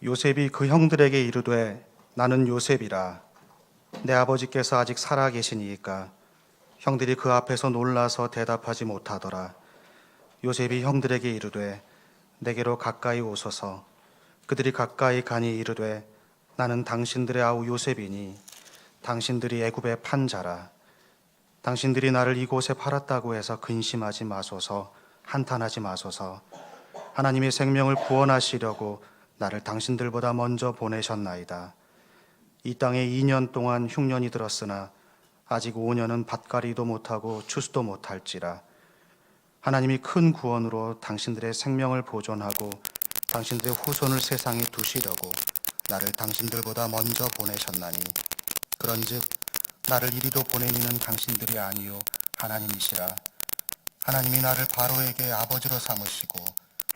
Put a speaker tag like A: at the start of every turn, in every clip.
A: 요셉이 그 형들에게 이르되 나는 요셉이라. 내 아버지께서 아직 살아 계시니이까. 형들이 그 앞에서 놀라서 대답하지 못하더라. 요셉이 형들에게 이르되 내게로 가까이 오소서. 그들이 가까이 가니 이르되 나는 당신들의 아우 요셉이니 당신들이 애굽에 판 자라. 당신들이 나를 이곳에 팔았다고 해서 근심하지 마소서. 한탄하지 마소서. 하나님이 생명을 구원하시려고 나를 당신들보다 먼저 보내셨나이다. 이 땅에 2년 동안 흉년이 들었으나 아직 5년은 밭갈이도 못하고 추수도 못할지라. 하나님이 큰 구원으로 당신들의 생명을 보존하고 당신들의 후손을 세상에 두시려고 나를 당신들보다 먼저 보내셨나니, 그런즉 나를 이리도 보내미는 당신들이 아니요 하나님이시라. 하나님이 나를 바로에게 아버지로 삼으시고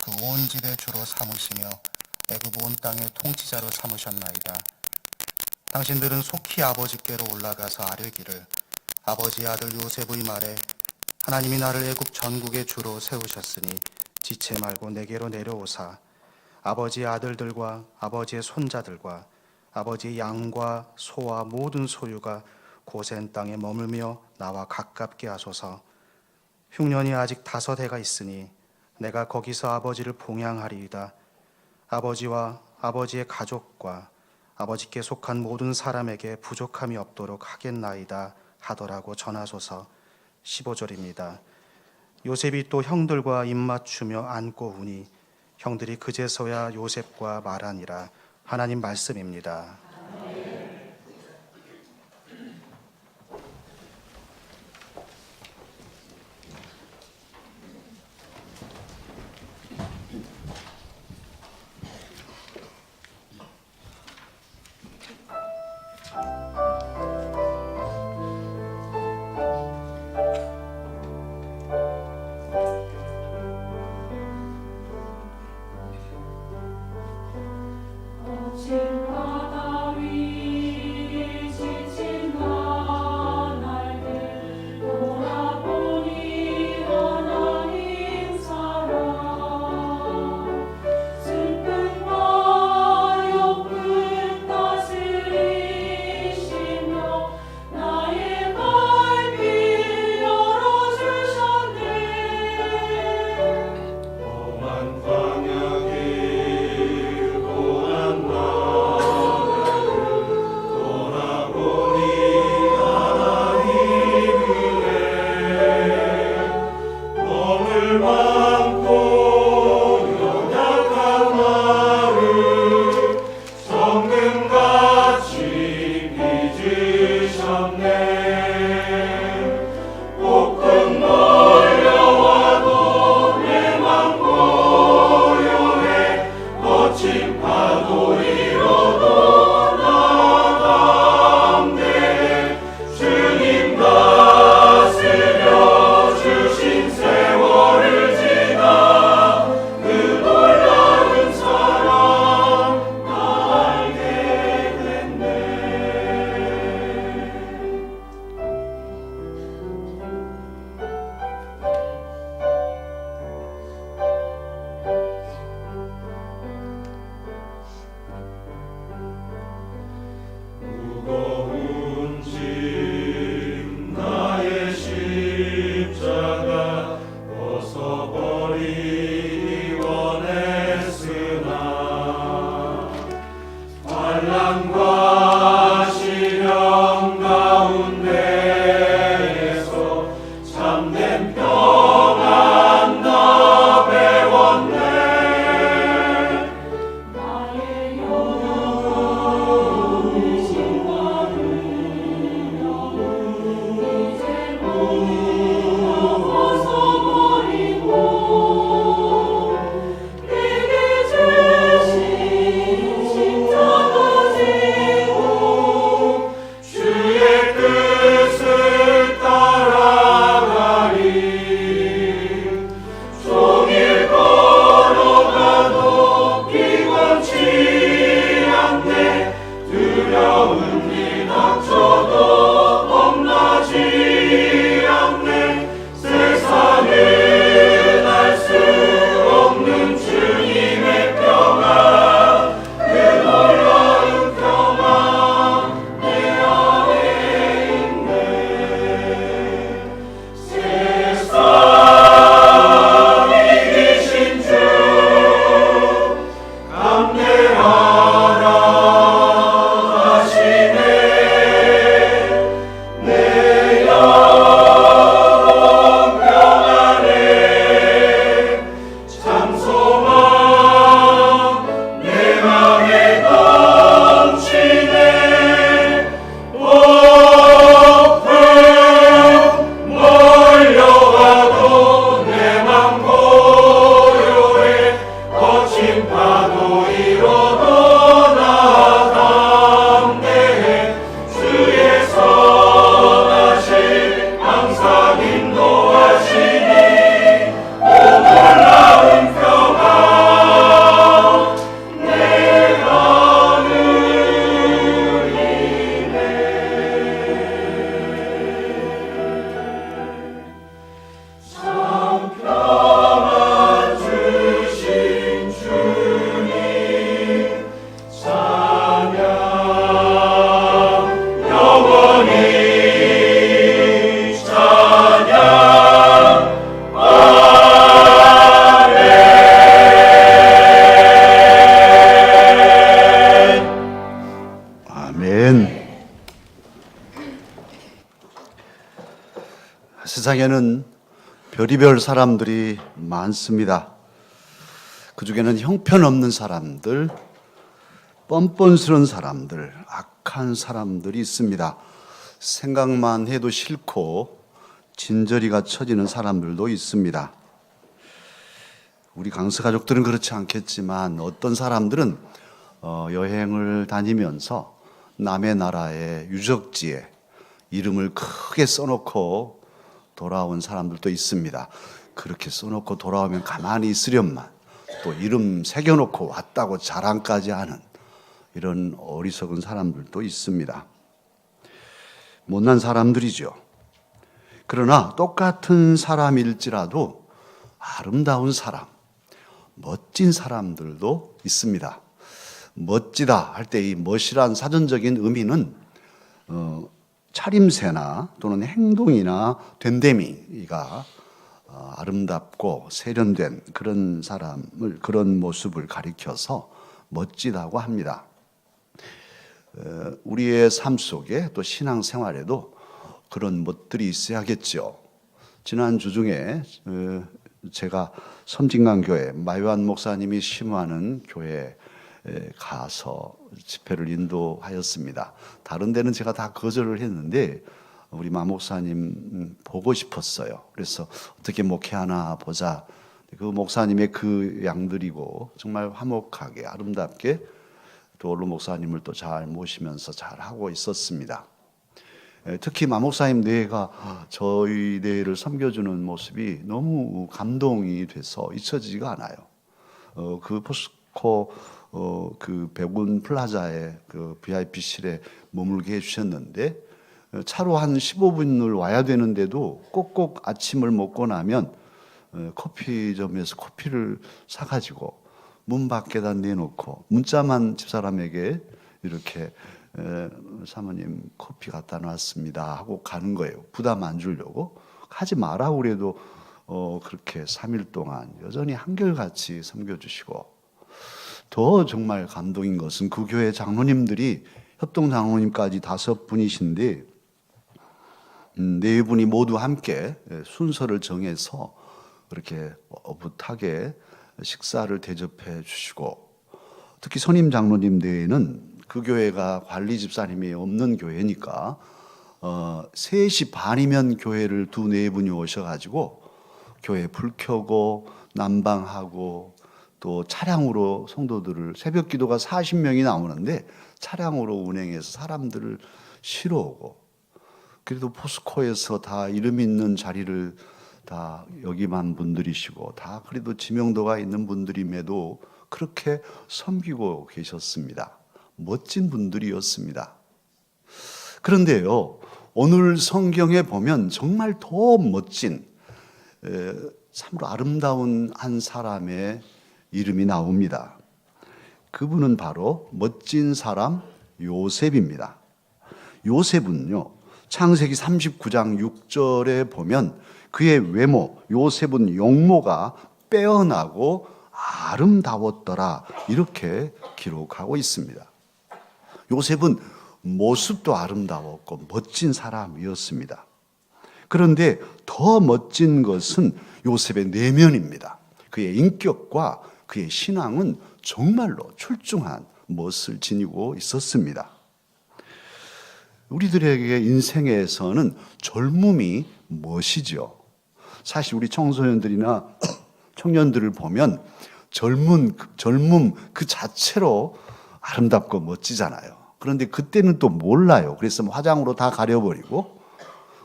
A: 그 온 집의 주로 삼으시며 애굽 온 땅의 통치자로 삼으셨나이다. 당신들은 속히 아버지께로 올라가서 아뢰기를, 아버지의 아들 요셉의 말에 하나님이 나를 애굽 전국의 주로 세우셨으니 지체 말고 내게로 내려오사 아버지의 아들들과 아버지의 손자들과 아버지의 양과 소와 모든 소유가 고센 땅에 머물며 나와 가깝게 하소서. 흉년이 아직 5해가 있으니 내가 거기서 아버지를 봉양하리이다. 아버지와 아버지의 가족과 아버지께 속한 모든 사람에게 부족함이 없도록 하겠나이다 하더라고 전하소서. 15절입니다. 요셉이 또 형들과 입맞추며 안고 우니 형들이 그제서야 요셉과 말하니라. 하나님 말씀입니다.
B: 벗어버리고 세상에는 별의별 사람들이 많습니다. 그 중에는 형편없는 사람들, 뻔뻔스러운 사람들, 악한 사람들이 있습니다. 생각만 해도 싫고 진저리가 처지는 사람들도 있습니다. 우리 강서 가족들은 그렇지 않겠지만 어떤 사람들은 여행을 다니면서 남의 나라의 유적지에 이름을 크게 써놓고 돌아온 사람들도 있습니다. 그렇게 써놓고 돌아오면 가만히 있으련만 또 이름 새겨놓고 왔다고 자랑까지 하는 이런 어리석은 사람들도 있습니다. 못난 사람들이죠. 그러나 똑같은 사람일지라도 아름다운 사람, 멋진 사람들도 있습니다. 멋지다 할 때 이 멋이란 사전적인 의미는 차림새나 또는 행동이나 됨됨이가 아름답고 세련된 그런 사람을, 그런 모습을 가리켜서 멋지다고 합니다. 우리의 삶 속에 또 신앙생활에도 그런 멋들이 있어야겠죠. 지난주 중에 제가 섬진강교회 마요한 목사님이 심호하는 교회에 가서 집회를 인도하였습니다. 다른 데는 제가 다 거절을 했는데 우리 마 목사님 보고 싶었어요. 그래서 어떻게 목회하나 보자. 그 목사님의 그 양들이고 정말 화목하게 아름답게 또 원로 목사님을 또 잘 모시면서 잘 하고 있었습니다. 특히 마 목사님 뇌가 저희 뇌를 섬겨주는 모습이 너무 감동이 돼서 잊혀지지가 않아요. 그 포스코 그 백운 플라자의 그 VIP실에 머물게 해주셨는데 차로 한 15분을 와야 되는데도 꼭꼭 아침을 먹고 나면 커피점에서 커피를 사가지고 문 밖에다 내놓고 문자만 집사람에게 이렇게 사모님 커피 갖다 놨습니다 하고 가는 거예요. 부담 안 주려고. 하지 마라고 그래도 그렇게 3일 동안 여전히 한결같이 섬겨주시고, 더 정말 감동인 것은 그 교회 장로님들이 협동 장로님까지 5분이신데 4분이 모두 함께 순서를 정해서 그렇게 오붓하게 식사를 대접해 주시고, 특히 선임 장로님 대회는 그 교회가 관리 집사님이 없는 교회니까 3시 반이면 교회를 4분이 오셔가지고 교회 불 켜고 난방하고 또 차량으로 성도들을, 새벽 기도가 40명이 나오는데 차량으로 운행해서 사람들을 실어오고, 그래도 포스코에서 다 이름 있는 자리를 다 역임한 분들이시고 다 그래도 지명도가 있는 분들임에도 그렇게 섬기고 계셨습니다. 멋진 분들이었습니다. 그런데요, 오늘 성경에 보면 정말 더 멋진, 참으로 아름다운 한 사람의 이름이 나옵니다. 그분은 바로 멋진 사람 요셉입니다. 요셉은요, 창세기 39장 6절에 보면 그의 외모, 요셉은 용모가 빼어나고 아름다웠더라, 이렇게 기록하고 있습니다. 요셉은 모습도 아름다웠고 멋진 사람이었습니다. 그런데 더 멋진 것은 요셉의 내면입니다. 그의 인격과 그의 신앙은 정말로 출중한 멋을 지니고 있었습니다. 우리들에게 인생에서는 젊음이 멋이죠. 사실 우리 청소년들이나 청년들을 보면 젊음 그 자체로 아름답고 멋지잖아요. 그런데 그때는 또 몰라요. 그래서 화장으로 다 가려버리고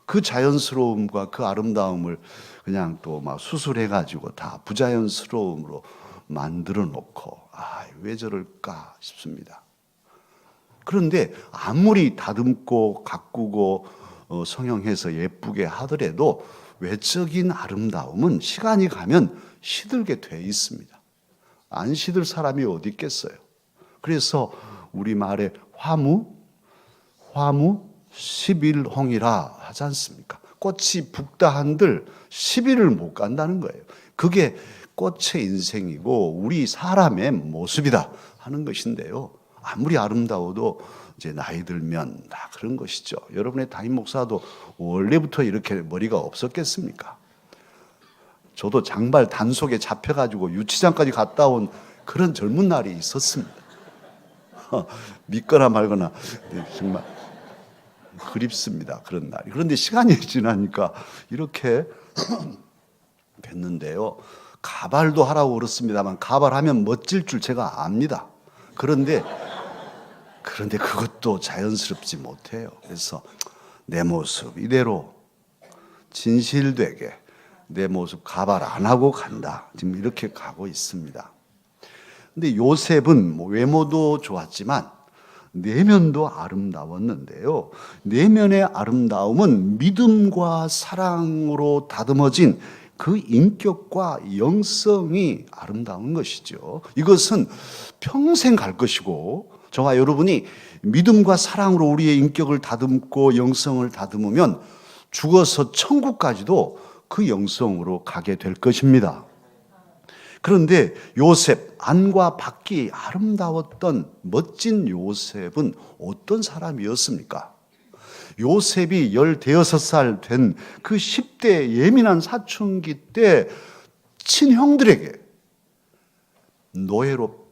B: 그 자연스러움과 그 아름다움을 그냥 또 막 수술해가지고 다 부자연스러움으로 만들어 놓고, 왜 저럴까 싶습니다. 그런데 아무리 다듬고 가꾸고 성형해서 예쁘게 하더라도 외적인 아름다움은 시간이 가면 시들게 돼 있습니다. 안 시들 사람이 어디 있겠어요. 그래서 우리말에 화무 10일홍이라 하지 않습니까? 꽃이 붓다 한들 10일을 못 간다는 거예요. 그게 꽃의 인생이고 우리 사람의 모습이다 하는 것인데요, 아무리 아름다워도 이제 나이 들면 다 그런 것이죠. 여러분의 담임 목사도 원래부터 이렇게 머리가 없었겠습니까? 저도 장발 단속에 잡혀가지고 유치장까지 갔다 온 그런 젊은 날이 있었습니다. 믿거나 말거나 정말 그립습니다. 그런 날이. 그런데 시간이 지나니까 이렇게 됐는데요. 가발도 하라고 그렇습니다만 가발하면 멋질 줄 제가 압니다. 그런데 그것도 자연스럽지 못해요. 그래서 내 모습 이대로 진실되게 내 모습 가발 안 하고 간다. 지금 이렇게 가고 있습니다. 근데 요셉은 외모도 좋았지만 내면도 아름다웠는데요. 내면의 아름다움은 믿음과 사랑으로 다듬어진 그 인격과 영성이 아름다운 것이죠. 이것은 평생 갈 것이고 저와 여러분이 믿음과 사랑으로 우리의 인격을 다듬고 영성을 다듬으면 죽어서 천국까지도 그 영성으로 가게 될 것입니다. 그런데 요셉, 안과 밖이 아름다웠던 멋진 요셉은 어떤 사람이었습니까? 요셉이 15살 된 그 10대 예민한 사춘기 때 친형들에게 노예로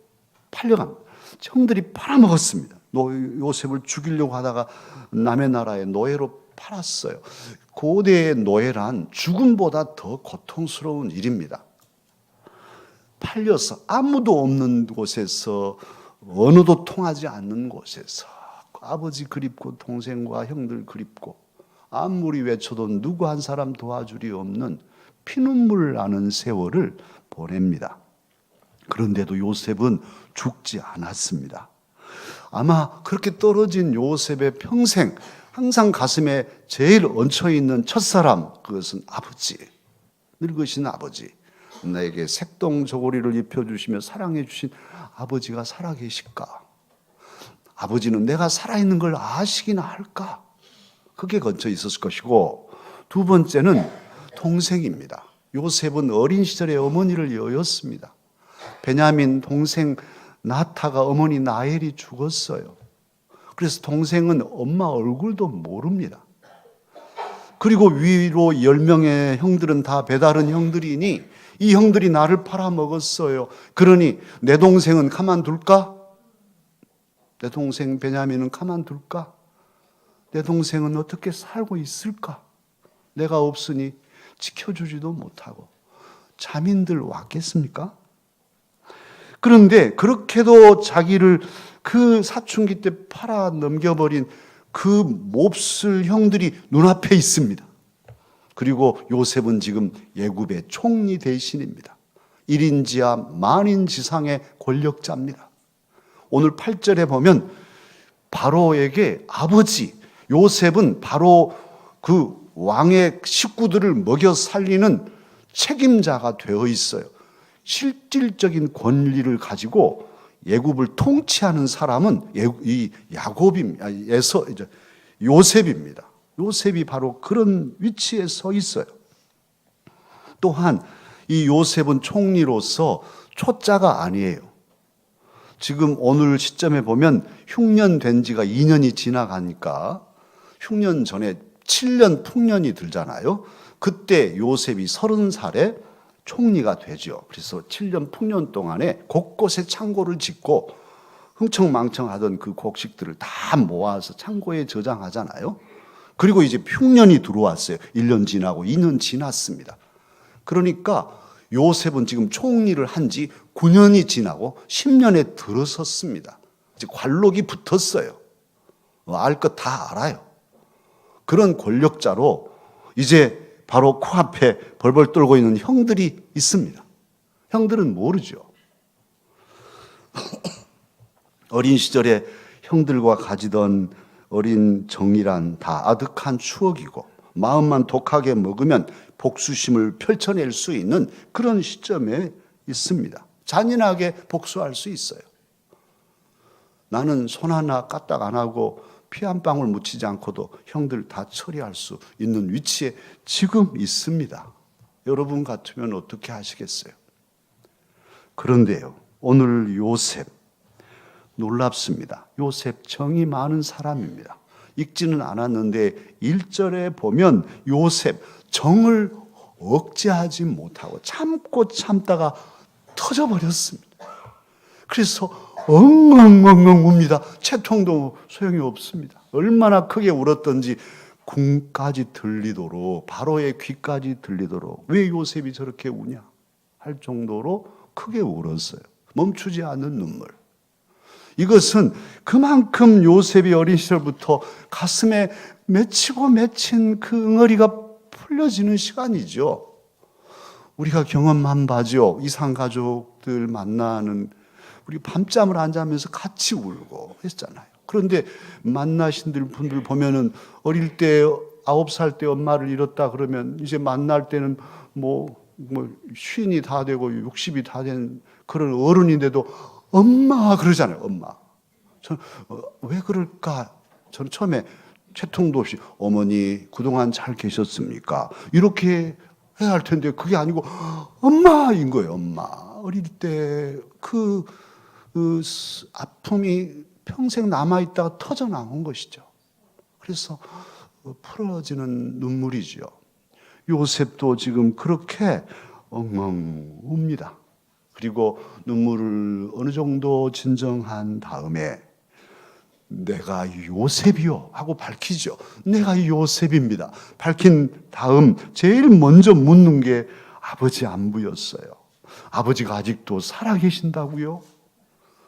B: 팔려갑니다. 형들이 팔아먹었습니다. 요셉을 죽이려고 하다가 남의 나라에 노예로 팔았어요. 고대의 노예란 죽음보다 더 고통스러운 일입니다. 팔려서 아무도 없는 곳에서 언어도 통하지 않는 곳에서 아버지 그립고 동생과 형들 그립고 아무리 외쳐도 누구 한 사람 도와줄이 없는 피눈물 나는 세월을 보냅니다. 그런데도 요셉은 죽지 않았습니다. 아마 그렇게 떨어진 요셉의 평생 항상 가슴에 제일 얹혀있는 첫사람, 그것은 아버지, 늙으신 아버지. 나에게 색동 저고리를 입혀주시며 사랑해주신 아버지가 살아계실까? 아버지는 내가 살아있는 걸 아시기나 할까? 그게 건져 있었을 것이고, 두 번째는 동생입니다. 요셉은 어린 시절에 어머니를 여였습니다. 베냐민 동생 나타가 어머니 나엘이 죽었어요. 그래서 동생은 엄마 얼굴도 모릅니다. 그리고 위로 10명의 형들은 다 배다른 형들이니 이 형들이 나를 팔아먹었어요. 그러니 내 동생은 가만둘까? 내 동생 베냐민은 가만둘까? 내 동생은 어떻게 살고 있을까? 내가 없으니 지켜주지도 못하고. 자민들 왔겠습니까? 그런데 그렇게도 자기를 그 사춘기 때 팔아 넘겨버린 그 몹쓸 형들이 눈앞에 있습니다. 그리고 요셉은 지금 애굽의 총리 대신입니다. 1인지하 만인지상의 권력자입니다. 오늘 8절에 보면 바로에게 아버지 요셉은 바로 그 왕의 식구들을 먹여 살리는 책임자가 되어 있어요. 실질적인 권리를 가지고 애굽을 통치하는 사람은 이 야곱입니다. 요셉입니다. 요셉이 바로 그런 위치에 서 있어요. 또한 이 요셉은 총리로서 초짜가 아니에요. 지금 오늘 시점에 보면 흉년된 지가 2년이 지나가니까 흉년 전에 7년 풍년이 들잖아요. 그때 요셉이 30살에 총리가 되죠. 그래서 7년 풍년 동안에 곳곳에 창고를 짓고 흥청망청하던 그 곡식들을 다 모아서 창고에 저장하잖아요. 그리고 이제 흉년이 들어왔어요. 1년 지나고 2년 지났습니다. 그러니까 요셉은 지금 총리를 한 지 9년이 지나고 10년에 들어섰습니다. 이제 관록이 붙었어요. 알 것 다 알아요. 그런 권력자로 이제 바로 코앞에 벌벌 떨고 있는 형들이 있습니다. 형들은 모르죠. 어린 시절에 형들과 가지던 어린 정이란 다 아득한 추억이고 마음만 독하게 먹으면 복수심을 펼쳐낼 수 있는 그런 시점에 있습니다. 잔인하게 복수할 수 있어요. 나는 손 하나 까딱 안 하고 피 한 방울 묻히지 않고도 형들 다 처리할 수 있는 위치에 지금 있습니다. 여러분 같으면 어떻게 하시겠어요? 그런데요, 오늘 요셉 놀랍습니다. 요셉 정이 많은 사람입니다. 읽지는 않았는데 1절에 보면 요셉 정을 억제하지 못하고 참고 참다가 터져버렸습니다. 그래서 엉엉엉엉 웁니다. 채통도 소용이 없습니다. 얼마나 크게 울었던지 궁까지 들리도록, 바로의 귀까지 들리도록 왜 요셉이 저렇게 우냐 할 정도로 크게 울었어요. 멈추지 않는 눈물. 이것은 그만큼 요셉이 어린 시절부터 가슴에 맺히고 맺힌 그 응어리가 풀려지는 시간이죠. 우리가 경험한 바죠. 이상가족들 만나는, 우리 밤잠을 안 자면서 같이 울고 했잖아요. 그런데 만나신 분들 보면은 어릴 때 9살 때 엄마를 잃었다 그러면 이제 만날 때는 쉰이 다 되고 60이 다 된 그런 어른인데도 엄마 그러잖아요. 엄마. 저는 왜 그럴까? 저는 처음에 채통도 없이 어머니 그동안 잘 계셨습니까? 이렇게 해야 할 텐데 그게 아니고 엄마인 거예요. 엄마. 어릴 때 그 아픔이 평생 남아있다가 터져나온 것이죠. 그래서 풀어지는 눈물이죠. 요셉도 지금 그렇게 엉엉 웁니다. 그리고 눈물을 어느 정도 진정한 다음에 내가 요셉이요 하고 밝히죠. 내가 요셉입니다. 밝힌 다음 제일 먼저 묻는 게 아버지 안부였어요. 아버지가 아직도 살아계신다고요?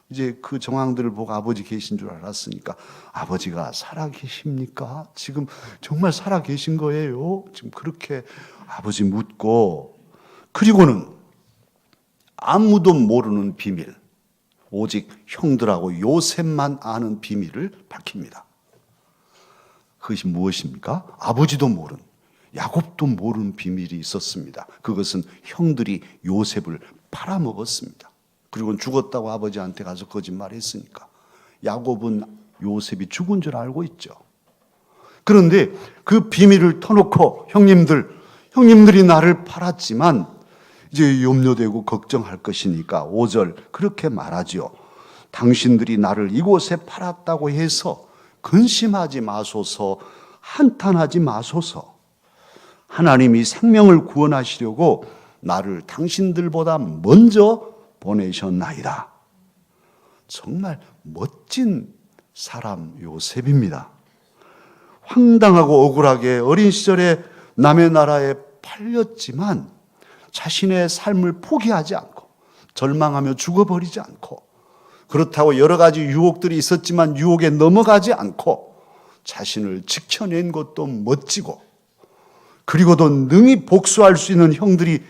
B: 이제 그 정황들을 보고 아버지 계신 줄 알았으니까 아버지가 살아계십니까? 지금 정말 살아계신 거예요? 지금 그렇게 아버지 묻고, 그리고는 아무도 모르는 비밀, 오직 형들하고 요셉만 아는 비밀을 밝힙니다. 그것이 무엇입니까? 아버지도 모르는, 야곱도 모르는 비밀이 있었습니다. 그것은 형들이 요셉을 팔아먹었습니다. 그리고 죽었다고 아버지한테 가서 거짓말했으니까 야곱은 요셉이 죽은 줄 알고 있죠. 그런데 그 비밀을 터놓고 형님들이 나를 팔았지만 이제 염려되고 걱정할 것이니까 5절 그렇게 말하죠. 당신들이 나를 이곳에 팔았다고 해서 근심하지 마소서, 한탄하지 마소서. 하나님이 생명을 구원하시려고 나를 당신들보다 먼저 보내셨나이다. 정말 멋진 사람 요셉입니다. 황당하고 억울하게 어린 시절에 남의 나라에 팔렸지만 자신의 삶을 포기하지 않고 절망하며 죽어버리지 않고, 그렇다고 여러 가지 유혹들이 있었지만 유혹에 넘어가지 않고 자신을 지켜낸 것도 멋지고, 그리고도 능히 복수할 수 있는 형들이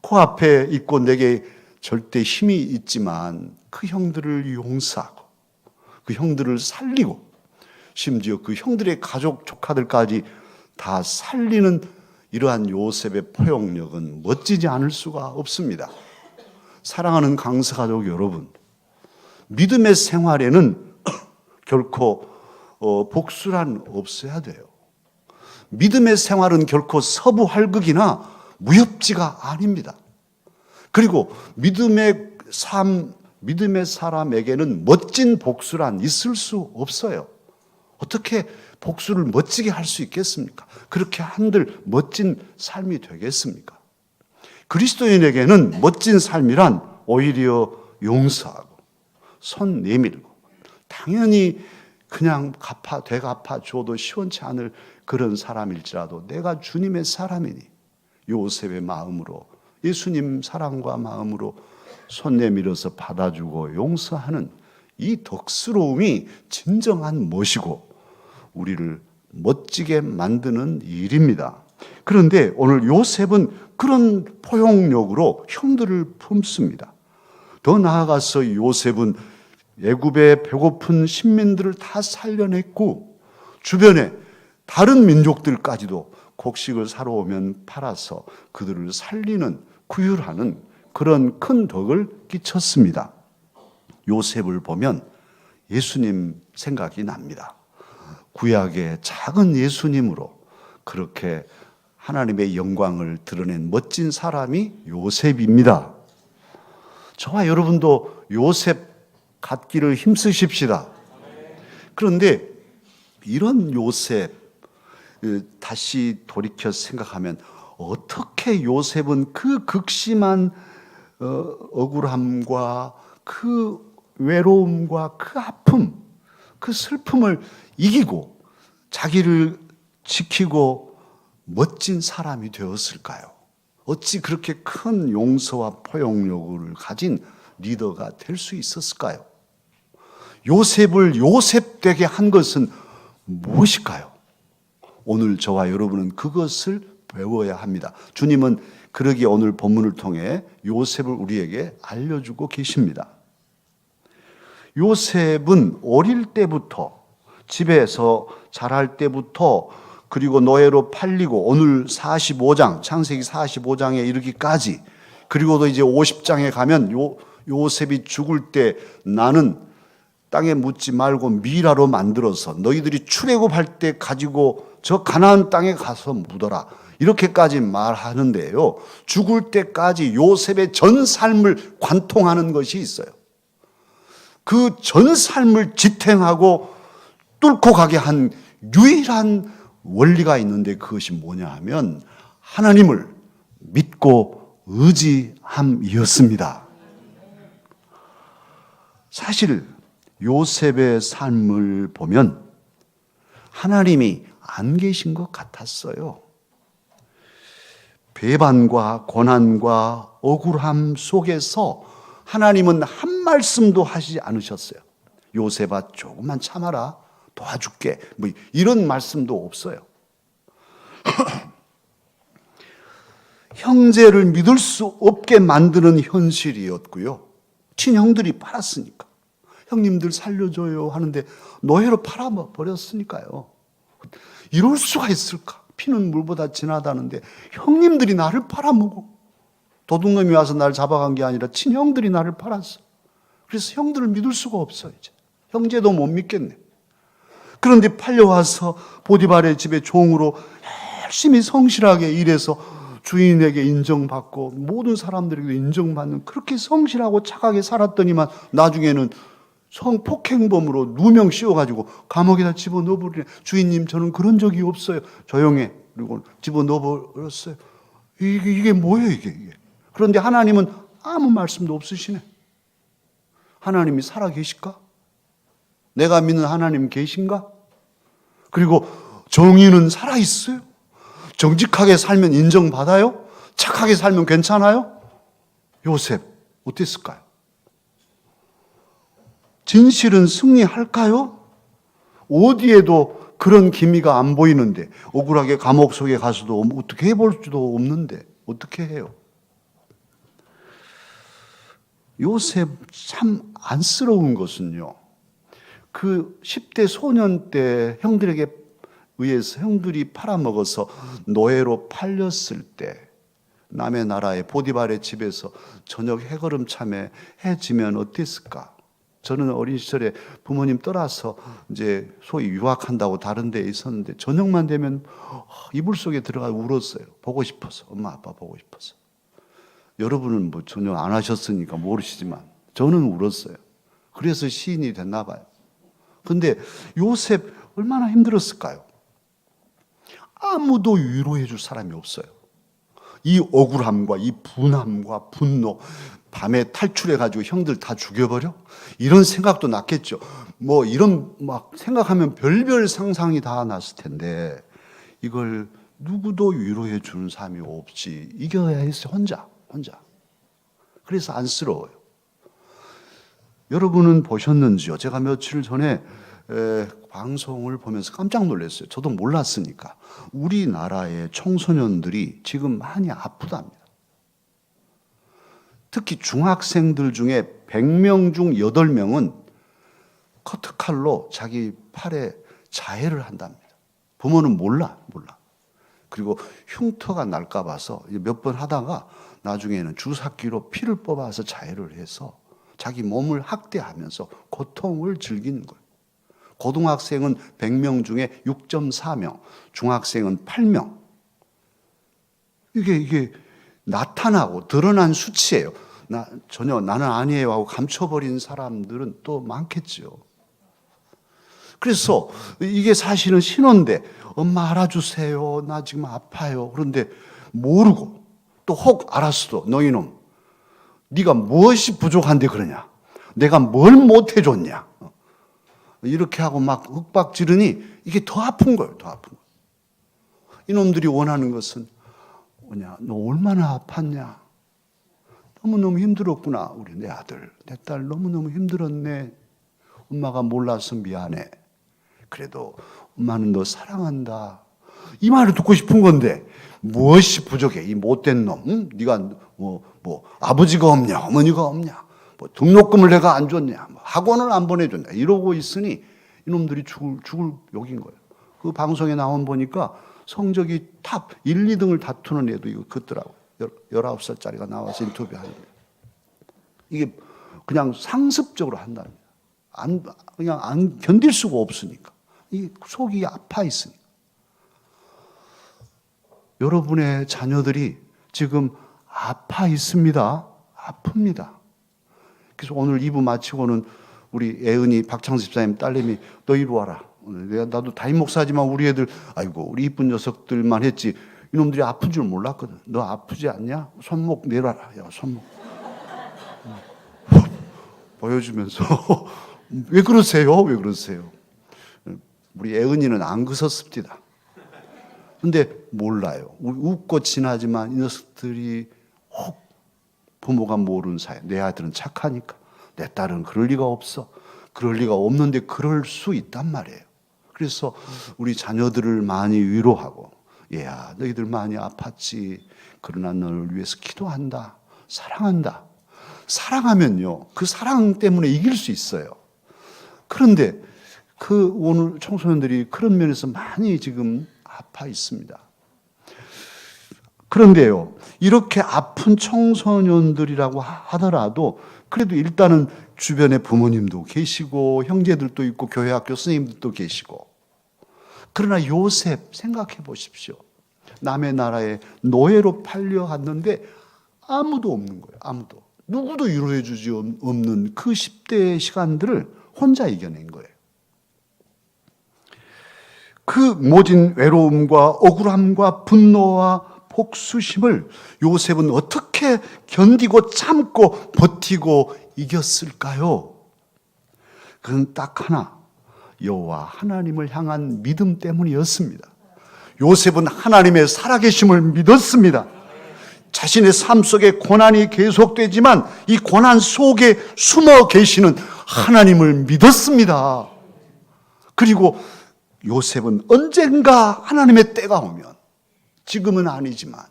B: 코앞에 있고 내게 절대 힘이 있지만 그 형들을 용서하고 그 형들을 살리고 심지어 그 형들의 가족 조카들까지 다 살리는 이러한 요셉의 포용력은 멋지지 않을 수가 없습니다. 사랑하는 강서가족 여러분, 믿음의 생활에는 결코 복수란 없어야 돼요. 믿음의 생활은 결코 서부활극이나 무협지가 아닙니다. 그리고 믿음의 사람에게는 멋진 복수란 있을 수 없어요. 어떻게 복수를 멋지게 할 수 있겠습니까? 그렇게 한들 멋진 삶이 되겠습니까? 그리스도인에게는 멋진 삶이란 오히려 용서하고 손 내밀고 당연히 그냥 되갚아 줘도 시원치 않을 그런 사람일지라도 내가 주님의 사람이니 요셉의 마음으로, 예수님 사랑과 마음으로 손 내밀어서 받아주고 용서하는 이 덕스러움이 진정한 멋이고 우리를 멋지게 만드는 일입니다. 그런데 오늘 요셉은 그런 포용력으로 형들을 품습니다. 더 나아가서 요셉은 애굽의 배고픈 신민들을 다 살려냈고 주변에 다른 민족들까지도 곡식을 사러 오면 팔아서 그들을 살리는, 구휼하는 그런 큰 덕을 끼쳤습니다. 요셉을 보면 예수님 생각이 납니다. 구약의 작은 예수님으로 그렇게 하나님의 영광을 드러낸 멋진 사람이 요셉입니다. 저와 여러분도 요셉 갖기를 힘쓰십시다. 그런데 이런 요셉, 다시 돌이켜 생각하면 어떻게 요셉은 그 극심한 억울함과 그 외로움과 그 아픔, 그 슬픔을 이기고 자기를 지키고 멋진 사람이 되었을까요? 어찌 그렇게 큰 용서와 포용력을 가진 리더가 될 수 있었을까요? 요셉을 요셉되게 한 것은 무엇일까요? 오늘 저와 여러분은 그것을 배워야 합니다. 주님은 그러기에 오늘 본문을 통해 요셉을 우리에게 알려주고 계십니다. 요셉은 어릴 때부터, 집에서 자랄 때부터, 그리고 노예로 팔리고 오늘 45장, 창세기 45장에 이르기까지, 그리고도 이제 50장에 가면 요셉이 죽을 때 나는 땅에 묻지 말고 미라로 만들어서 너희들이 출애굽할 때 가지고 저 가나안 땅에 가서 묻어라. 이렇게까지 말하는데요. 죽을 때까지 요셉의 전 삶을 관통하는 것이 있어요. 그 전 삶을 지탱하고 뚫고 가게 한 유일한 원리가 있는데 그것이 뭐냐 하면 하나님을 믿고 의지함이었습니다. 사실 요셉의 삶을 보면 하나님이 안 계신 것 같았어요. 배반과 고난과 억울함 속에서 하나님은 한 말씀도 하시지 않으셨어요. 요셉아 조금만 참아라, 도와줄게, 뭐 이런 말씀도 없어요. 형제를 믿을 수 없게 만드는 현실이었고요. 친형들이 팔았으니까 형님들 살려줘요 하는데 노예로 팔아버렸으니까요. 이럴 수가 있을까? 피는 물보다 진하다는데 형님들이 나를 팔아먹어. 도둑놈이 와서 나를 잡아간 게 아니라 친형들이 나를 팔았어. 그래서 형들을 믿을 수가 없어. 이제 형제도 못 믿겠네. 그런데 팔려와서 보디발의 집에 종으로 열심히 성실하게 일해서 주인에게 인정받고 모든 사람들에게 인정받는 그렇게 성실하고 착하게 살았더니만 나중에는 성폭행범으로 누명 씌워가지고 감옥에다 집어넣어버리네. 주인님 저는 그런 적이 없어요. 조용해. 그리고 집어넣어버렸어요. 이게 뭐예요 이게. 그런데 하나님은 아무 말씀도 없으시네. 하나님이 살아 계실까? 내가 믿는 하나님 계신가? 그리고 정의는 살아 있어요? 정직하게 살면 인정받아요? 착하게 살면 괜찮아요? 요셉 어땠을까요? 진실은 승리할까요? 어디에도 그런 기미가 안 보이는데 억울하게 감옥 속에 가서도 어떻게 해볼 수도 없는데 어떻게 해요? 요셉 참 안쓰러운 것은요. 그 10대 소년 때 형들에게 의해서 형들이 팔아먹어서 노예로 팔렸을 때 남의 나라의 보디발의 집에서 저녁 해걸음참에 해지면 어땠을까? 저는 어린 시절에 부모님 떠나서 이제 소위 유학한다고 다른 데에 있었는데 저녁만 되면 이불 속에 들어가 울었어요. 보고 싶어서. 엄마 아빠 보고 싶어서. 여러분은 뭐 전혀 안 하셨으니까 모르시지만 저는 울었어요. 그래서 시인이 됐나 봐요. 근데 요셉 얼마나 힘들었을까요? 아무도 위로해 줄 사람이 없어요. 이 억울함과 이 분함과 분노, 밤에 탈출해가지고 형들 다 죽여버려? 이런 생각도 났겠죠. 뭐 이런 막 생각하면 별별 상상이 다 났을 텐데 이걸 누구도 위로해 주는 사람이 없이 이겨야 했어요. 혼자. 그래서 안쓰러워요. 여러분은 보셨는지요? 제가 며칠 전에 방송을 보면서 깜짝 놀랐어요. 저도 몰랐으니까. 우리나라의 청소년들이 지금 많이 아프답니다. 특히 중학생들 중에 100명 중 8명은 커트칼로 자기 팔에 자해를 한답니다. 부모는 몰라. 그리고 흉터가 날까 봐서 몇 번 하다가 나중에는 주사기로 피를 뽑아서 자해를 해서 자기 몸을 학대하면서 고통을 즐기는 거예요. 고등학생은 100명 중에 6.4명, 중학생은 8명. 이게 나타나고 드러난 수치예요. 전혀 나는 아니에요 하고 감춰버린 사람들은 또 많겠죠. 그래서 이게 사실은 신호인데 엄마 알아주세요. 나 지금 아파요. 그런데 모르고 또 혹 알았어도 너 이놈 네가 무엇이 부족한데 그러냐. 내가 뭘 못해줬냐. 이렇게 하고 막 윽박 지르니 이게 더 아픈 거예요. 더 아픈 거예요. 이놈들이 원하는 것은 뭐냐. 너 얼마나 아팠냐. 너무너무 힘들었구나. 우리 내 아들, 내 딸 너무너무 힘들었네. 엄마가 몰라서 미안해. 그래도 엄마는 너 사랑한다. 이 말을 듣고 싶은 건데 무엇이 부족해? 이 못된 놈. 응? 네가 아버지가 없냐? 어머니가 없냐? 뭐 등록금을 내가 안 줬냐? 뭐 학원을 안 보내줬냐? 이러고 있으니 이놈들이 죽을 욕인 거예요. 그 방송에 나온 보니까 성적이 탑 1, 2등을 다투는 애도 이거 긋더라고요. 19살짜리가 나와서 인터뷰하는데 이게 그냥 상습적으로 한다는 거예요. 그냥 안 견딜 수가 없으니까. 이 속이 아파 있으니까. 여러분의 자녀들이 지금 아파 있습니다. 아픕니다. 그래서 오늘 2부 마치고는 우리 애은이 박창수 집사님 딸내미 너 이리 와라. 나도 담임 목사지만 우리 애들 아이고 우리 이쁜 녀석들만 했지 이놈들이 아픈 줄 몰랐거든. 너 아프지 않냐? 손목 내려라. 야, 손목. 보여주면서 왜 그러세요? 왜 그러세요? 우리 애은이는 안 그렇습니다. 근데 몰라요. 웃고 지나지만 이 녀석들이 혹 부모가 모르는 사이. 내 아들은 착하니까. 내 딸은 그럴 리가 없어. 그럴 리가 없는데 그럴 수 있단 말이에요. 그래서 우리 자녀들을 많이 위로하고 얘야 너희들 많이 아팠지. 그러나 너를 위해서 기도한다. 사랑한다. 사랑하면요. 그 사랑 때문에 이길 수 있어요. 그런데 오늘 청소년들이 그런 면에서 많이 지금 아파 있습니다. 그런데요, 이렇게 아픈 청소년들이라고 하더라도 그래도 일단은 주변에 부모님도 계시고 형제들도 있고 교회 학교 선생님들도 계시고 그러나 요셉 생각해 보십시오. 남의 나라에 노예로 팔려갔는데 아무도 없는 거예요. 아무도. 누구도 위로해 주지 없는 그 10대의 시간들을 혼자 이겨낸 거예요. 그 모진 외로움과 억울함과 분노와 복수심을 요셉은 어떻게 견디고 참고 버티고 이겼을까요? 그건 딱 하나, 여호와 하나님을 향한 믿음 때문이었습니다. 요셉은 하나님의 살아계심을 믿었습니다. 자신의 삶 속에 고난이 계속되지만 이 고난 속에 숨어 계시는 하나님을 믿었습니다. 그리고 요셉은 언젠가 하나님의 때가 오면 지금은 아니지만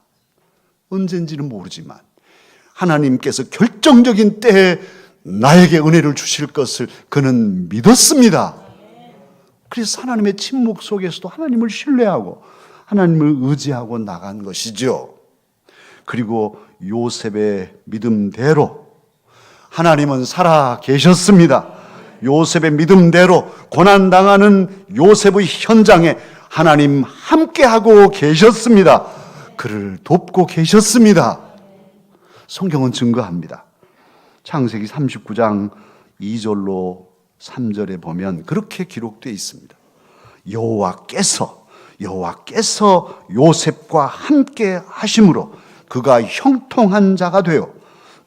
B: 언젠지는 모르지만 하나님께서 결정적인 때에 나에게 은혜를 주실 것을 그는 믿었습니다. 그래서 하나님의 침묵 속에서도 하나님을 신뢰하고 하나님을 의지하고 나간 것이죠. 그리고 요셉의 믿음대로 하나님은 살아 계셨습니다. 요셉의 믿음대로 고난당하는 요셉의 현장에 하나님 함께하고 계셨습니다. 그를 돕고 계셨습니다. 성경은 증거합니다. 창세기 39장 2절로 3절에 보면 그렇게 기록되어 있습니다. 여호와께서 요셉과 함께 하심으로 그가 형통한 자가 되어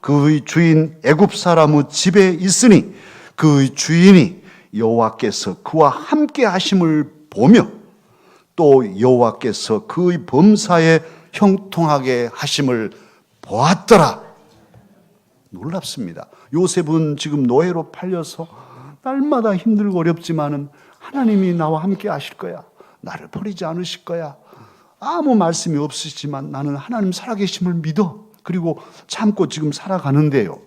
B: 그의 주인 애굽 사람의 집에 있으니 그의 주인이 여호와께서 그와 함께 하심을 보며 또 여호와께서 그의 범사에 형통하게 하심을 보았더라. 놀랍습니다. 요셉은 지금 노예로 팔려서 날마다 힘들고 어렵지만은 하나님이 나와 함께 하실 거야. 나를 버리지 않으실 거야. 아무 말씀이 없으시지만 나는 하나님 살아계심을 믿어. 그리고 참고 지금 살아가는데요.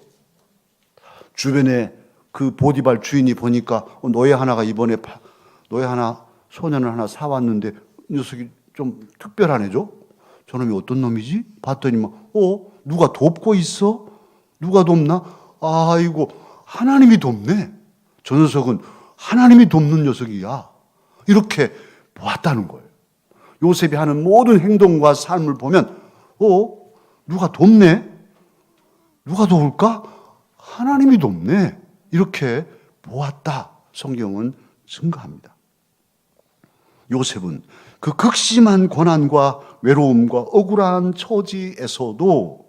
B: 주변에 그 보디발 주인이 보니까 노예 하나가 이번에 소년을 하나 사왔는데 이 녀석이 좀 특별한 애죠. 저놈이 어떤 놈이지? 봤더니 누가 돕고 있어? 누가 돕나? 아이고 하나님이 돕네. 저 녀석은 하나님이 돕는 녀석이야. 이렇게 보았다는 거예요. 요셉이 하는 모든 행동과 삶을 보면 누가 돕네? 누가 도울까? 하나님이 돕네. 이렇게 보았다. 성경은 증거합니다. 요셉은 그 극심한 고난과 외로움과 억울한 처지에서도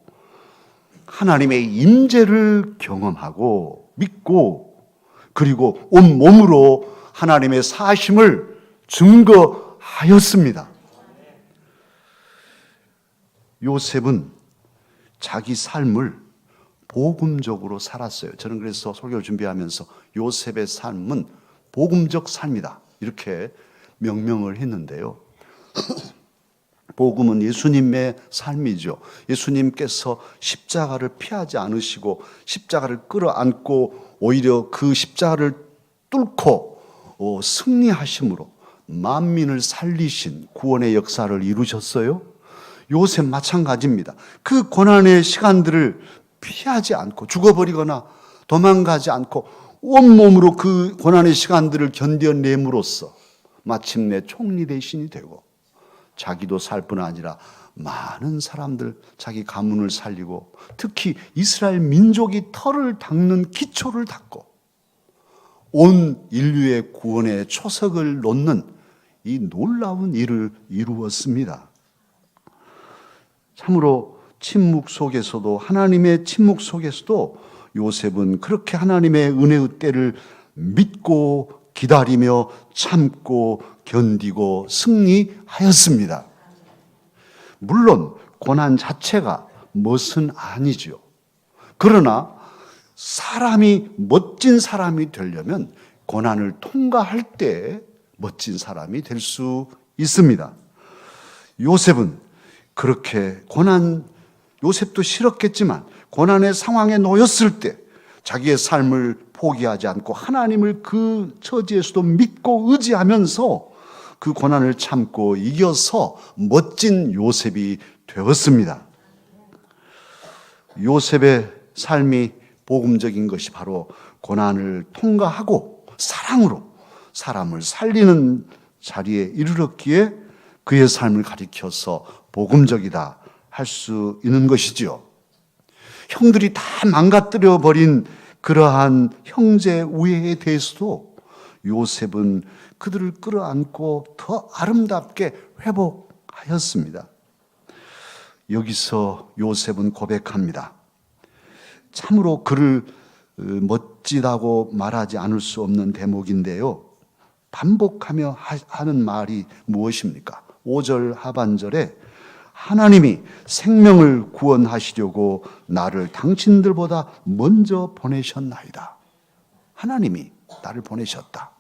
B: 하나님의 임재를 경험하고 믿고 그리고 온 몸으로 하나님의 사심을 증거하였습니다. 요셉은 자기 삶을 복음적으로 살았어요. 저는 그래서 설교를 준비하면서 요셉의 삶은 복음적 삶이다. 이렇게 명명을 했는데요. 복음은 예수님의 삶이죠. 예수님께서 십자가를 피하지 않으시고 십자가를 끌어안고 오히려 그 십자가를 뚫고 승리하심으로 만민을 살리신 구원의 역사를 이루셨어요. 요셉 마찬가지입니다. 그 고난의 시간들을 피하지 않고 죽어버리거나 도망가지 않고 온몸으로 그 고난의 시간들을 견뎌냄으로써 마침내 총리 대신이 되고 자기도 살 뿐 아니라 많은 사람들 자기 가문을 살리고 특히 이스라엘 민족이 털을 닦는 기초를 닦고 온 인류의 구원의 초석을 놓는 이 놀라운 일을 이루었습니다. 참으로 침묵 속에서도 하나님의 침묵 속에서도 요셉은 그렇게 하나님의 은혜의 때를 믿고 기다리며 참고 견디고 승리하였습니다. 물론 고난 자체가 멋은 아니죠. 그러나 사람이 멋진 사람이 되려면 고난을 통과할 때 멋진 사람이 될 수 있습니다. 요셉은 그렇게 요셉도 싫었겠지만 고난의 상황에 놓였을 때 자기의 삶을 포기하지 않고 하나님을 그 처지에서도 믿고 의지하면서 그 고난을 참고 이겨서 멋진 요셉이 되었습니다. 요셉의 삶이 복음적인 것이 바로 고난을 통과하고 사랑으로 사람을 살리는 자리에 이르렀기에 그의 삶을 가리켜서 복음적이다 할 수 있는 것이지요. 형들이 다 망가뜨려 버린 그러한 형제 우애에 대해서도 요셉은 그들을 끌어안고 더 아름답게 회복하였습니다. 여기서 요셉은 고백합니다. 참으로 그를 멋지다고 말하지 않을 수 없는 대목인데요. 반복하며 하는 말이 무엇입니까? 5절 하반절에 하나님이 생명을 구원하시려고 나를 당신들보다 먼저 보내셨나이다. 하나님이 나를 보내셨다.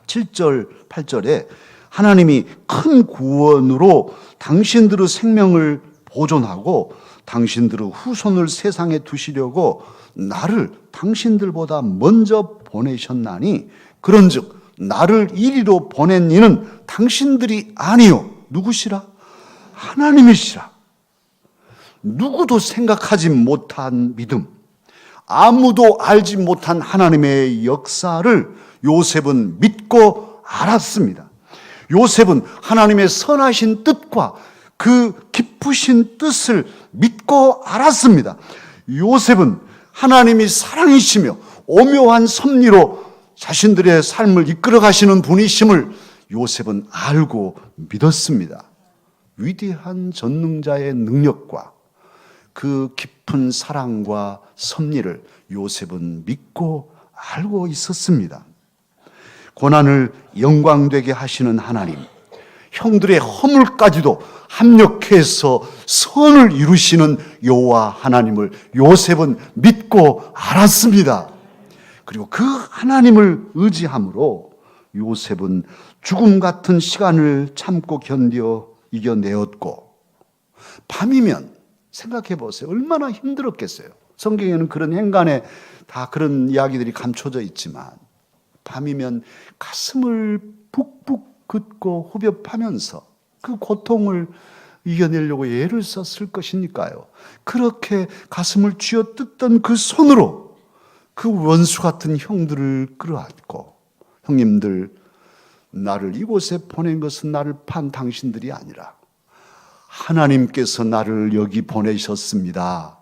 B: 7절, 8절에 하나님이 큰 구원으로 당신들의 생명을 보존하고 당신들의 후손을 세상에 두시려고 나를 당신들보다 먼저 보내셨나니 그런즉 나를 이리로 보낸 이는 당신들이 아니요 누구시라? 하나님이시라. 누구도 생각하지 못한 믿음, 아무도 알지 못한 하나님의 역사를 요셉은 믿고 알았습니다. 요셉은 하나님의 선하신 뜻과 그 깊으신 뜻을 믿고 알았습니다. 요셉은 하나님이 사랑이시며 오묘한 섭리로 자신들의 삶을 이끌어 가시는 분이심을 요셉은 알고 믿었습니다. 위대한 전능자의 능력과 그 깊은 사랑과 섭리를 요셉은 믿고 알고 있었습니다. 고난을 영광되게 하시는 하나님, 형들의 허물까지도 합력해서 선을 이루시는 여호와 하나님을 요셉은 믿고 알았습니다. 그리고 그 하나님을 의지함으로 요셉은 죽음 같은 시간을 참고 견뎌 이겨내었고, 밤이면 생각해 보세요. 얼마나 힘들었겠어요. 성경에는 그런 행간에 다 그런 이야기들이 감춰져 있지만 밤이면 가슴을 북북 긋고 후벼파면서 그 고통을 이겨내려고 애를 썼을 것이니까요. 그렇게 가슴을 쥐어뜯던 그 손으로 그 원수 같은 형들을 끌어안고, 형님들, 나를 이곳에 보낸 것은 나를 판 당신들이 아니라 하나님께서 나를 여기 보내셨습니다.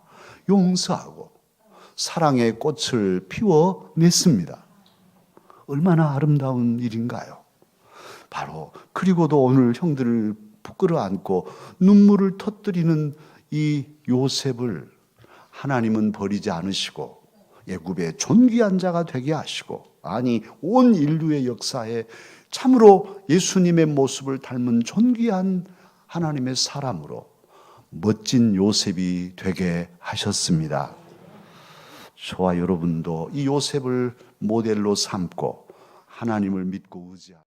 B: 용서하고 사랑의 꽃을 피워냈습니다. 얼마나 아름다운 일인가요? 바로 그리고도 오늘 형들을 부끄러 안고 눈물을 터뜨리는 이 요셉을 하나님은 버리지 않으시고 애굽의 존귀한 자가 되게 하시고, 아니 온 인류의 역사에 참으로 예수님의 모습을 닮은 존귀한 하나님의 사람으로 멋진 요셉이 되게 하셨습니다. 저와 여러분도 이 요셉을 모델로 삼고 하나님을 믿고 의지하고